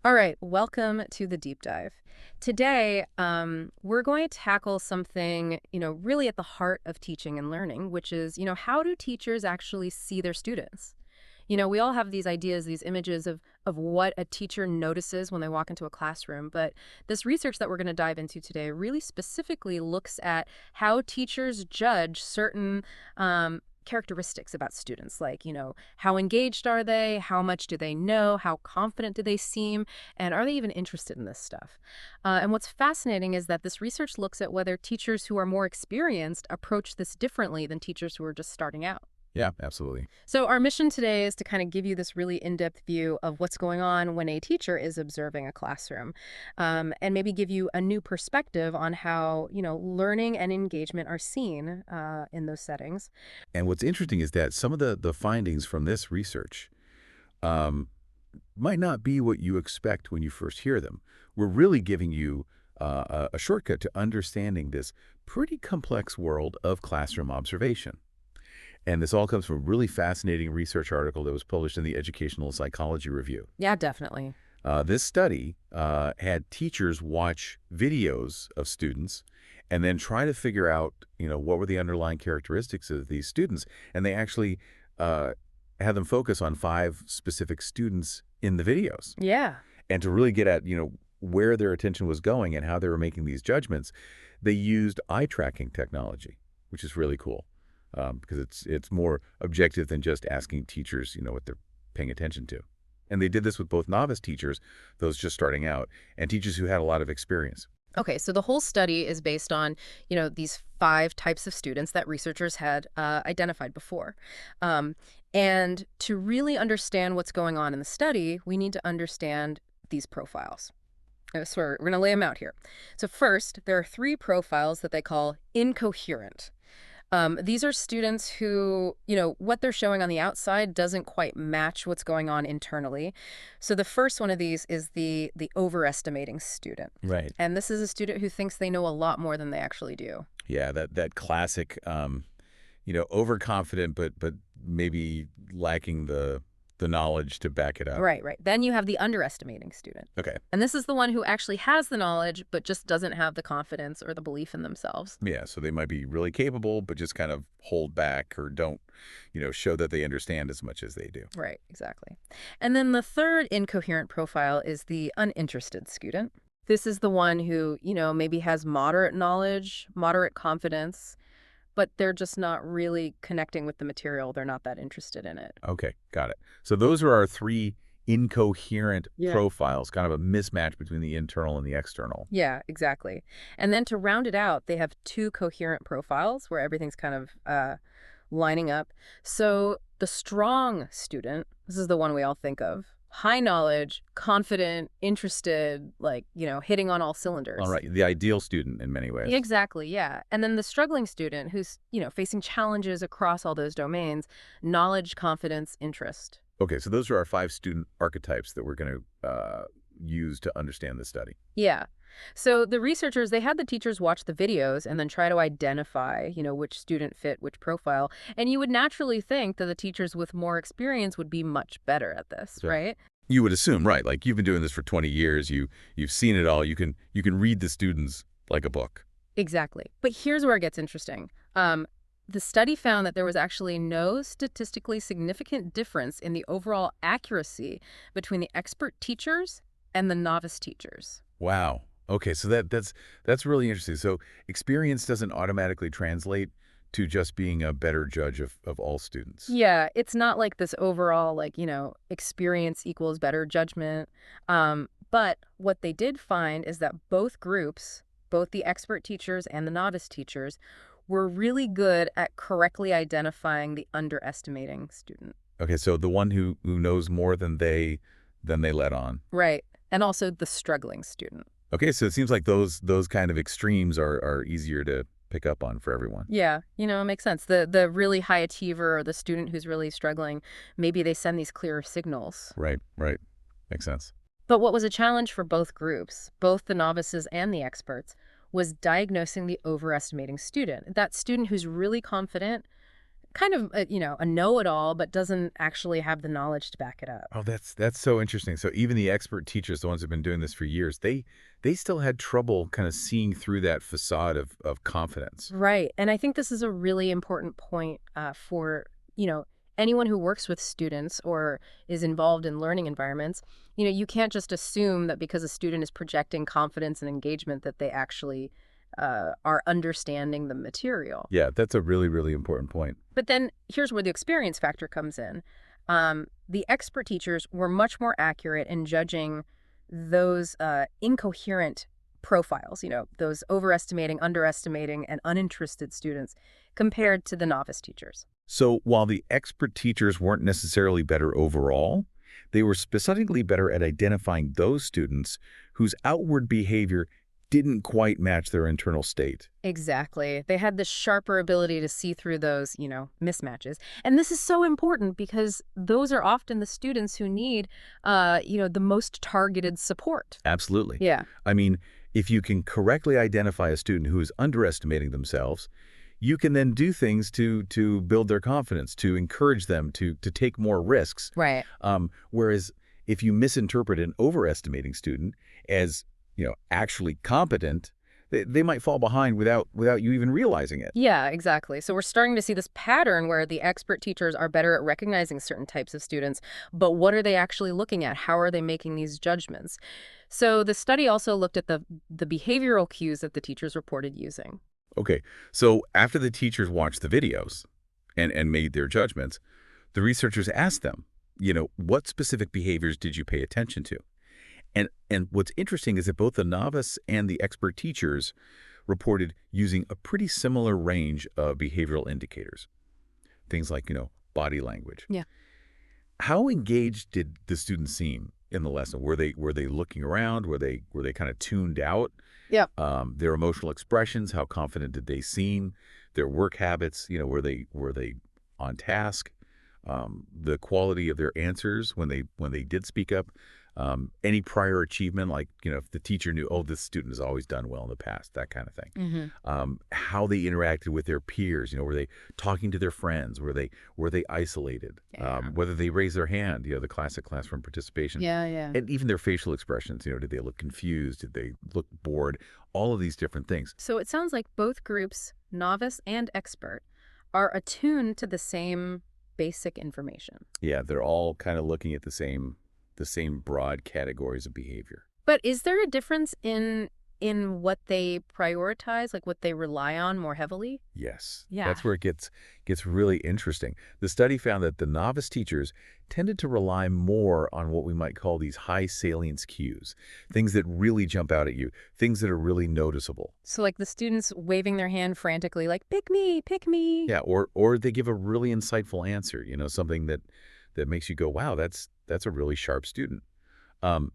All right, welcome to the deep dive. Today, we're going to tackle something, really at the heart of teaching and learning, which is, how do teachers actually see their students? We all have these ideas, these images of what a teacher notices when they walk into a classroom, but this research that we're going to dive into today really specifically looks at how teachers judge certain characteristics about students, like, how engaged are they, how much do they know, how confident do they seem, and are they even interested in this stuff? And what's fascinating is that this research looks at whether teachers who are more experienced approach this differently than teachers who are just starting out. Yeah, absolutely. So our mission today is to kind of give you this really in-depth view of what's going on when a teacher is observing a classroom, and maybe give you a new perspective on how, learning and engagement are seen in those settings. And what's interesting is that some of the findings from this research um, might not be what you expect when you first hear them. We're really giving you a shortcut to understanding this pretty complex world of classroom observation. And this all comes from a really fascinating research article that was published in the Educational Psychology Review. Yeah, definitely. This study had teachers watch videos of students and then try to figure out, what were the underlying characteristics of these students. And they actually uh, had them focus on 5 specific students in the videos. Yeah. And to really get at, where their attention was going and how they were making these judgments, they used eye tracking technology, which is really cool because it's more objective than just asking teachers, what they're paying attention to. And they did this with both novice teachers, those just starting out, and teachers who had a lot of experience. Okay, so the whole study is based on, these 5 types of students that researchers had identified before. Um, and to really understand what's going on in the study, we need to understand these profiles. So we're going to lay them out here. So first, there are 3 profiles that they call incoherent. These are students who, what they're showing on the outside doesn't quite match what's going on internally. So the first one of these is the overestimating student. Right. And this is a student who thinks they know a lot more than they actually do. Yeah, that classic, overconfident, but maybe lacking the knowledge to back it up. Right, right. Then you have the underestimating student. Okay. And this is the one who actually has the knowledge, but just doesn't have the confidence or the belief in themselves. Yeah, so they might be really capable, but just kind of hold back or don't, show that they understand as much as they do. Right, exactly. And then the third incoherent profile is the uninterested student. This is the one who, maybe has moderate knowledge, moderate confidence, but they're just not really connecting with the material. They're not that interested in it. Okay, got it. So those are our 3 incoherent Yeah. profiles, kind of a mismatch between the internal and the external. Yeah, exactly. And then to round it out, they have 2 coherent profiles where everything's kind of lining up. So the strong student, this is the one we all think of, high knowledge, confident, interested, like, hitting on all All cylinders. right, the ideal student in many ways. Exactly, yeah. And then the struggling student who's, facing challenges across all those domains, knowledge, confidence, interest. Okay, so those are our 5 student archetypes that we're going to use to understand the study. Yeah. So the researchers, they had the teachers watch the videos and then try to identify, which student fit which profile. And you would naturally think that the teachers with more experience would be much better at this, Yeah. right? You would assume, right? Like you've been doing this for 20 years. You've seen it all. You can read the students like a book. Exactly. But here's where it gets interesting. The study found that there was actually no statistically significant difference in the overall accuracy between the expert teachers and the novice teachers. Wow. Okay, so that's really interesting. So experience doesn't automatically translate to just being a better judge of all students. Yeah, it's not like this overall, like, experience equals better judgment. But what they did find is that both groups, both the expert teachers and the novice teachers, were really good at correctly identifying the underestimating student. Okay, so the one who knows more than they let on. Right. And also the struggling student. Okay, so it seems like those kind of extremes are easier to pick up on for everyone. Yeah, it makes sense. The really high achiever or the student who's really struggling, maybe they send these clearer signals. Right, right. Makes sense. But what was a challenge for both groups, both the novices and the experts, was diagnosing the overestimating student. That student who's really confident, kind of, a know-it-all, but doesn't actually have the knowledge to back it up. Oh, that's so interesting. So even the expert teachers, the ones who've been doing this for years, they still had trouble kind of seeing through that facade of confidence. Right. And I think this is a really important point for, anyone who works with students or is involved in learning environments. You can't just assume that because a student is projecting confidence and engagement that they actually are understanding the material. Yeah, that's a really, really important point. But then here's where the experience factor comes in. The expert teachers were much more accurate in judging those incoherent profiles, those overestimating, underestimating, and uninterested students compared to the novice teachers. So while the expert teachers weren't necessarily better overall, they were specifically better at identifying those students whose outward behavior didn't quite match their internal state. Exactly. They had this sharper ability to see through those, mismatches. And this is so important because those are often the students who need, the most targeted support. Absolutely. Yeah. I mean, if you can correctly identify a student who is underestimating themselves, you can then do things to build their confidence, to encourage them to take more risks. Right. Whereas if you misinterpret an overestimating student as actually competent, they might fall behind without you even realizing it. Yeah, exactly. So we're starting to see this pattern where the expert teachers are better at recognizing certain types of students, but what are they actually looking at? How are they making these judgments? So the study also looked at the behavioral cues that the teachers reported using. Okay, so after the teachers watched the videos and made their judgments, the researchers asked them, what specific behaviors did you pay attention to? And what's interesting is that both the novice and the expert teachers reported using a pretty similar range of behavioral indicators. Things like, body language. Yeah. How engaged did the students seem in the lesson? Were they looking around? Were they kind of tuned out? Yeah. Their emotional expressions, how confident did they seem? Their work habits, were they on task? The quality of their answers when they did speak up. Any prior achievement, like, if the teacher knew, oh, this student has always done well in the past, that kind of thing. How they interacted with their peers, were they talking to their friends? Were they isolated? Yeah. Whether they raised their hand, the classic classroom participation. Yeah, yeah. And even their facial expressions, did they look confused? Did they look bored? All of these different things. So it sounds like both groups, novice and expert, are attuned to the same basic information. Yeah, they're all kind of looking at the same broad categories of behavior. But is there a difference in what they prioritize, like what they rely on more heavily? Yes. Yeah. That's where it gets really interesting. The study found that the novice teachers tended to rely more on what we might call these high salience cues, things that really jump out at you, things that are really noticeable. So like the students waving their hand frantically, like, pick me, pick me. Yeah, or they give a really insightful answer, something that makes you go, wow, that's a really sharp student.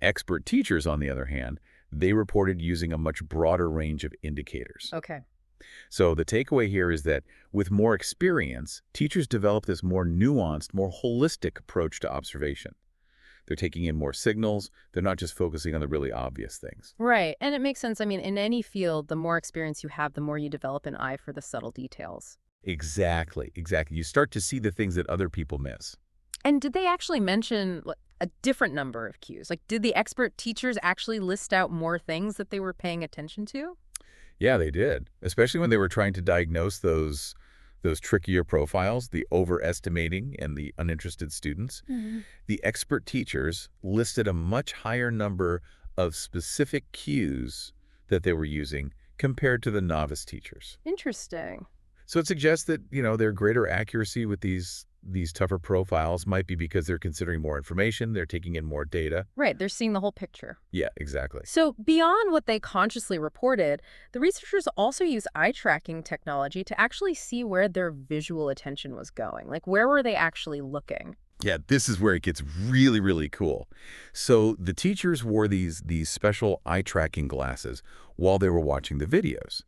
Expert teachers, on the other hand, they reported using a much broader range of indicators. Okay. So the takeaway here is that with more experience, teachers develop this more nuanced, more holistic approach to observation. They're taking in more signals. They're not just focusing on the really obvious things. Right. And it makes sense. I mean, in any field, the more experience you have, the more you develop an eye for the subtle details. Exactly. You start to see the things that other people miss. And did they actually mention a different number of cues? Like, did the expert teachers actually list out more things that they were paying attention to? Yeah, they did, especially when they were trying to diagnose those trickier profiles, the overestimating and the uninterested students. The expert teachers listed a much higher number of specific cues that they were using compared to the novice teachers. Interesting. So it suggests that, their greater accuracy with these tougher profiles might be because they're considering more information, they're taking in more data. Right. They're seeing the whole picture. Yeah, exactly. So beyond what they consciously reported, the researchers also use eye tracking technology to actually see where their visual attention was going. Like, where were they actually looking? Yeah, this is where it gets really, really cool. So the teachers wore these special eye tracking glasses while they were watching the videos.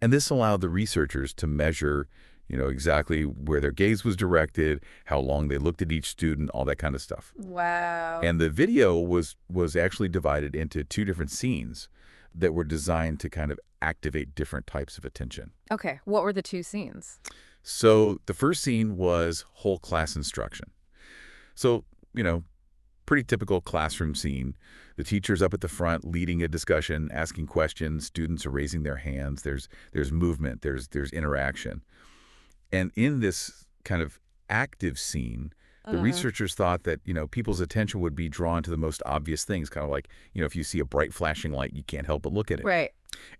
And this allowed the researchers to measure exactly where their gaze was directed, how long they looked at each student, all that kind of stuff. Wow. And the video was actually divided into two different scenes that were designed to kind of activate different types of attention. Okay. What were the two scenes? So the first scene was whole class instruction. So, you know, pretty typical classroom scene. The teacher's up at the front leading a discussion, asking questions. Students are raising their hands. There's movement. There's interaction. And in this kind of active scene, the researchers thought that, people's attention would be drawn to the most obvious things, kind of like, if you see a bright flashing light, you can't help but look at it. Right.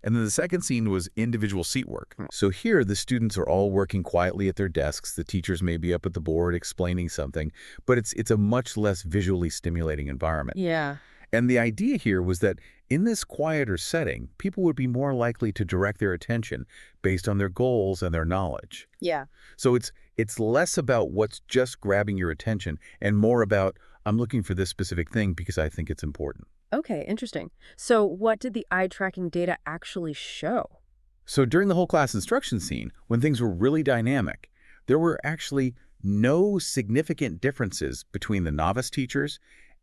And then the second scene was individual seat work. So here, the students are all working quietly at their desks. The teachers may be up at the board explaining something, but it's a much less visually stimulating environment. Yeah. And the idea here was that in this quieter setting, people would be more likely to direct their attention based on their goals and their knowledge. Yeah. So it's less about what's just grabbing your attention and more about, I'm looking for this specific thing because I think it's important. Okay, interesting. So what did the eye tracking data actually show? So during the whole class instruction scene, when things were really dynamic, there were actually no significant differences between the novice teachers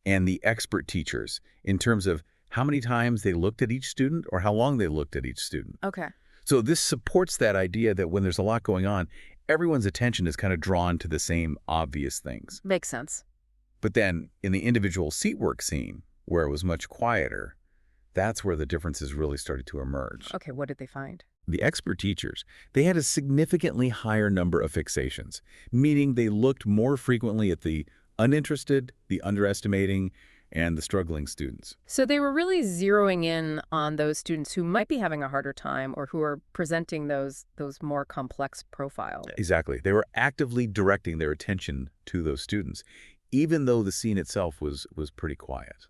and the expert teachers in terms of how many times they looked at each student or how long they looked at each student. Okay. So this supports that idea that when there's a lot going on, everyone's attention is kind of drawn to the same obvious things. Makes sense. But then in the individual seat work scene, where it was much quieter, that's where the differences really started to emerge. Okay, what did they find? The expert teachers, they had a significantly higher number of fixations, meaning they looked more frequently at the uninterested, the underestimating, and the struggling students. So they were really zeroing in on those students who might be having a harder time or who are presenting those more complex profiles. Exactly. They were actively directing their attention to those students, even though the scene itself was pretty quiet.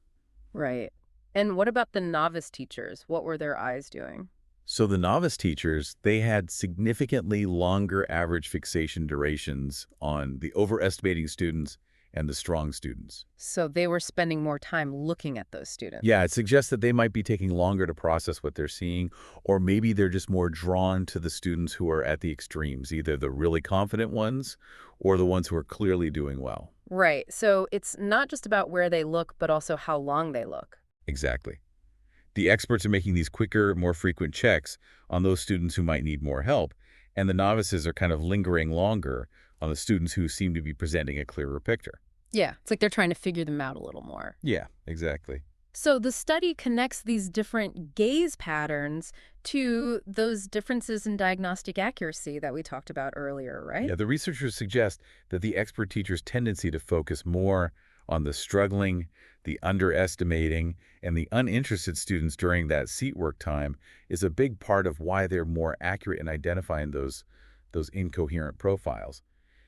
Right. And what about the novice teachers? What were their eyes doing? So the novice teachers, they had significantly longer average fixation durations on the overestimating students and the strong students. So they were spending more time looking at those students. Yeah, it suggests that they might be taking longer to process what they're seeing, or maybe they're just more drawn to the students who are at the extremes, either the really confident ones or the ones who are clearly doing well. Right. So it's not just about where they look, but also how long they look. Exactly. The experts are making these quicker, more frequent checks on those students who might need more help, and the novices are kind of lingering longer on the students who seem to be presenting a clearer picture. Yeah, it's like they're trying to figure them out a little more. Yeah, exactly. So the study connects these different gaze patterns to those differences in diagnostic accuracy that we talked about earlier, right? Yeah, the researchers suggest that the expert teacher's tendency to focus more on the struggling, the underestimating, and the uninterested students during that seat work time is a big part of why they're more accurate in identifying those incoherent profiles.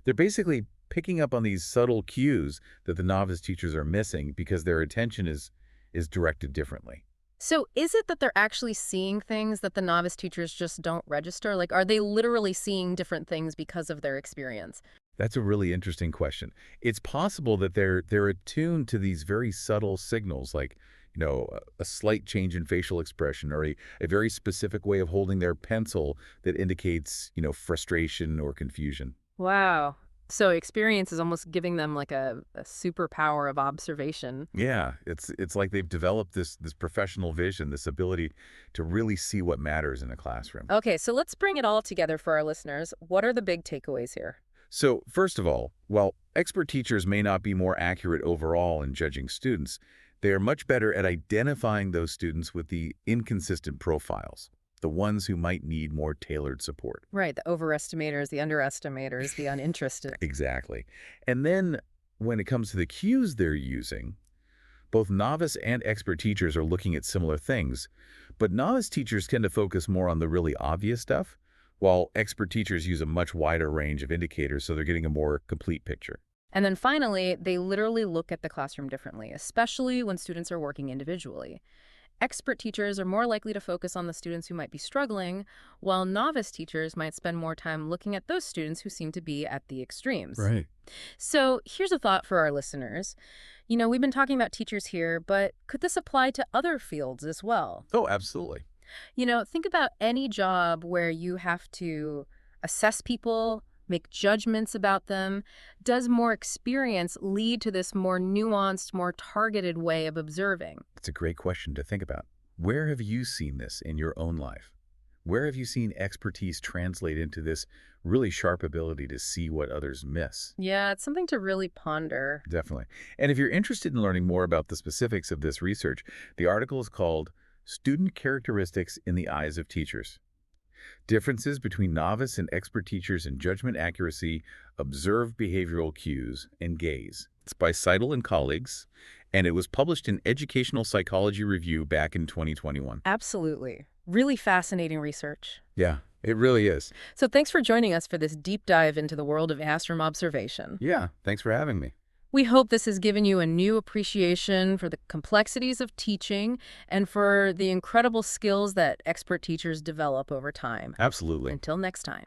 They're basically picking up on these subtle cues that the novice teachers are missing because their attention is directed differently. So is it that they're actually seeing things that the novice teachers just don't register? Like, are they literally seeing different things because of their experience? That's a really interesting question. It's possible that they're attuned to these very subtle signals like, a slight change in facial expression or a very specific way of holding their pencil that indicates, frustration or confusion. Wow. So experience is almost giving them like a superpower of observation. Yeah, it's like they've developed this professional vision, this ability to really see what matters in a classroom. Okay, so let's bring it all together for our listeners. What are the big takeaways here? So, first of all, while expert teachers may not be more accurate overall in judging students, they are much better at identifying those students with the inconsistent profiles, the ones who might need more tailored support. Right, the overestimators, the underestimators, the uninterested. Exactly. And then when it comes to the cues they're using, both novice and expert teachers are looking at similar things, but novice teachers tend to focus more on the really obvious stuff, while expert teachers use a much wider range of indicators so they're getting a more complete picture. And then finally, they literally look at the classroom differently, especially when students are working individually. Expert teachers are more likely to focus on the students who might be struggling, while novice teachers might spend more time looking at those students who seem to be at the extremes. Right. So here's a thought for our listeners. We've been talking about teachers here, but could this apply to other fields as well? Oh, absolutely. Think about any job where you have to assess people, make judgments about them. Does more experience lead to this more nuanced, more targeted way of observing? It's a great question to think about. Where have you seen this in your own life? Where have you seen expertise translate into this really sharp ability to see what others miss? Yeah, it's something to really ponder. Definitely. And if you're interested in learning more about the specifics of this research, the article is called Student Characteristics in the Eyes of Teachers. Differences between novice and expert teachers in judgment accuracy, observed behavioral cues, and gaze. It's by Seidel and colleagues, and it was published in Educational Psychology Review back in 2021. Absolutely. Really fascinating research. Yeah, it really is. So thanks for joining us for this deep dive into the world of astrum observation. Yeah, thanks for having me. We hope this has given you a new appreciation for the complexities of teaching and for the incredible skills that expert teachers develop over time. Absolutely. Until next time.